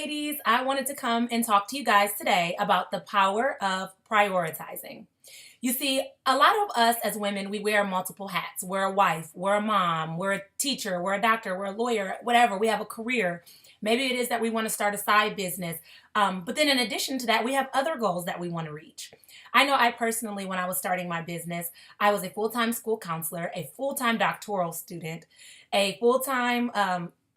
ladies. I wanted to come and talk to you guys today about the power of prioritizing. You see, a lot of us as women, we wear multiple hats. We're a wife, we're a mom, we're a teacher, we're a doctor, we're a lawyer, whatever. We have a career. Maybe it is that we want to start a side business. But then in addition to that, we have other goals that we want to reach. I know I personally, when I was starting my business, I was a full-time school counselor, a full-time doctoral student, a full-time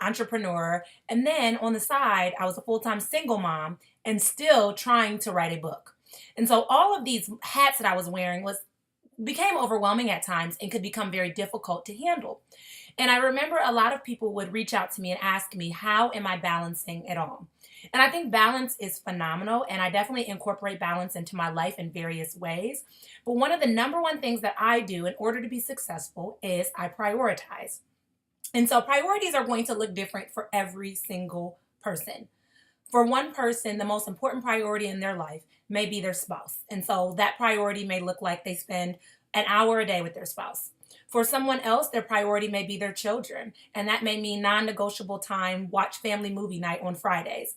entrepreneur, and then on the side, I was a full-time single mom and still trying to write a book. And so all of these hats that I was wearing was became overwhelming at times and could become very difficult to handle. And I remember a lot of people would reach out to me and ask me, how am I balancing it all? And I think balance is phenomenal, and I definitely incorporate balance into my life in various ways. But one of the number one things that I do in order to be successful is I prioritize. And so priorities are going to look different for every single person. For one person, the most important priority in their life may be their spouse. And so that priority may look like they spend an hour a day with their spouse. For someone else, their priority may be their children, and that may mean non-negotiable time, watch family movie night on Fridays.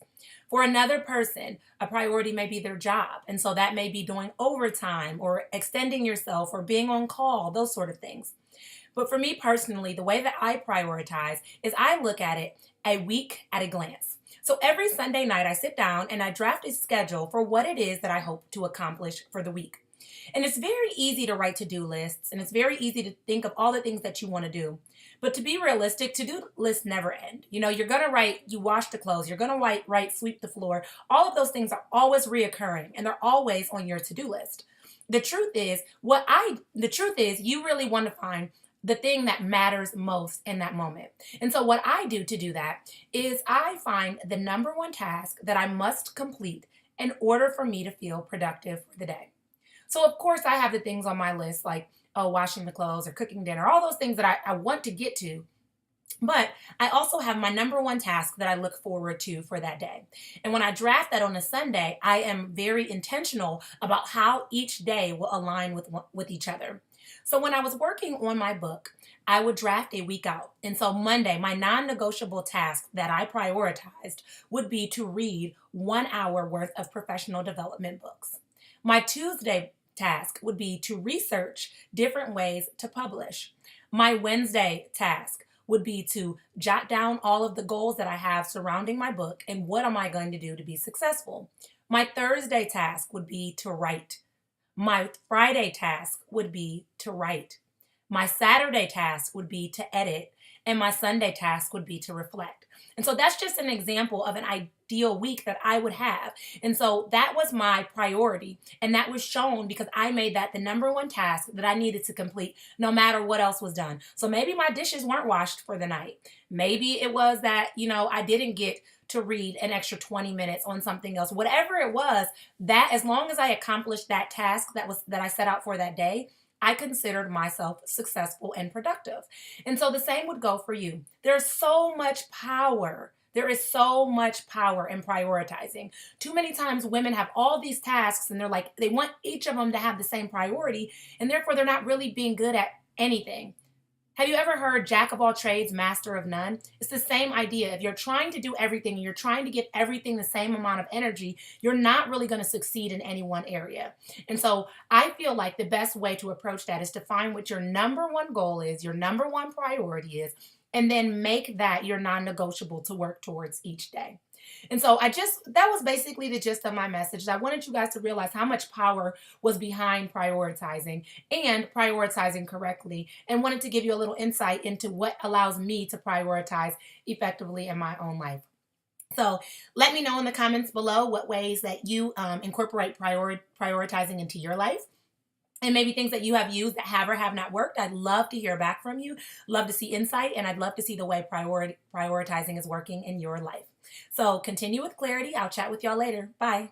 For another person, a priority may be their job, and so that may be doing overtime or extending yourself or being on call, those sort of things. But for me personally, the way that I prioritize is I look at it a week at a glance. So every Sunday night, I sit down and I draft a schedule for what it is that I hope to accomplish for the week. And it's very easy to write to-do lists, and it's very easy to think of all the things that you want to do. But to be realistic, to-do lists never end. You know, you're going to write, you wash the clothes, you're going to write, sweep the floor. All of those things are always reoccurring, and they're always on your to-do list. The truth is, you really want to find the thing that matters most in that moment. And so what I do to do that is I find the number one task that I must complete in order for me to feel productive for the day. So of course I have the things on my list like, washing the clothes or cooking dinner, all those things that I want to get to. But I also have my number one task that I look forward to for that day. And when I draft that on a Sunday, I am very intentional about how each day will align with each other. So when I was working on my book, I would draft a week out. And so Monday, my non-negotiable task that I prioritized would be to read 1 hour worth of professional development books. My Tuesday task would be to research different ways to publish. My Wednesday task would be to jot down all of the goals that I have surrounding my book and what am I going to do to be successful. My Thursday task would be to write. My Friday task would be to write. My Saturday task would be to edit. And my Sunday task would be to reflect. And so that's just an example of an ideal week that I would have. And so that was my priority. And that was shown because I made that the number one task that I needed to complete no matter what else was done. So maybe my dishes weren't washed for the night. Maybe it was that, I didn't get to read an extra 20 minutes on something else. Whatever it was, that as long as I accomplished that task that I set out for that day, I considered myself successful and productive. And so the same would go for you. There's so much power. There is so much power in prioritizing. Too many times women have all these tasks and they want each of them to have the same priority, and therefore they're not really being good at anything. Have you ever heard jack of all trades, master of none? It's the same idea. If you're trying to do everything and you're trying to give everything the same amount of energy, you're not really going to succeed in any one area. And so I feel like the best way to approach that is to find what your number one goal is, your number one priority is, and then make that your non-negotiable to work towards each day. And so that was basically the gist of my message. I wanted you guys to realize how much power was behind prioritizing and prioritizing correctly, and wanted to give you a little insight into what allows me to prioritize effectively in my own life. So let me know in the comments below what ways that you incorporate prioritizing into your life. And maybe things that you have used that have or have not worked. I'd love to hear back from you, love to see insight, and I'd love to see the way prioritizing is working in your life. So continue with clarity. I'll chat with y'all later. Bye.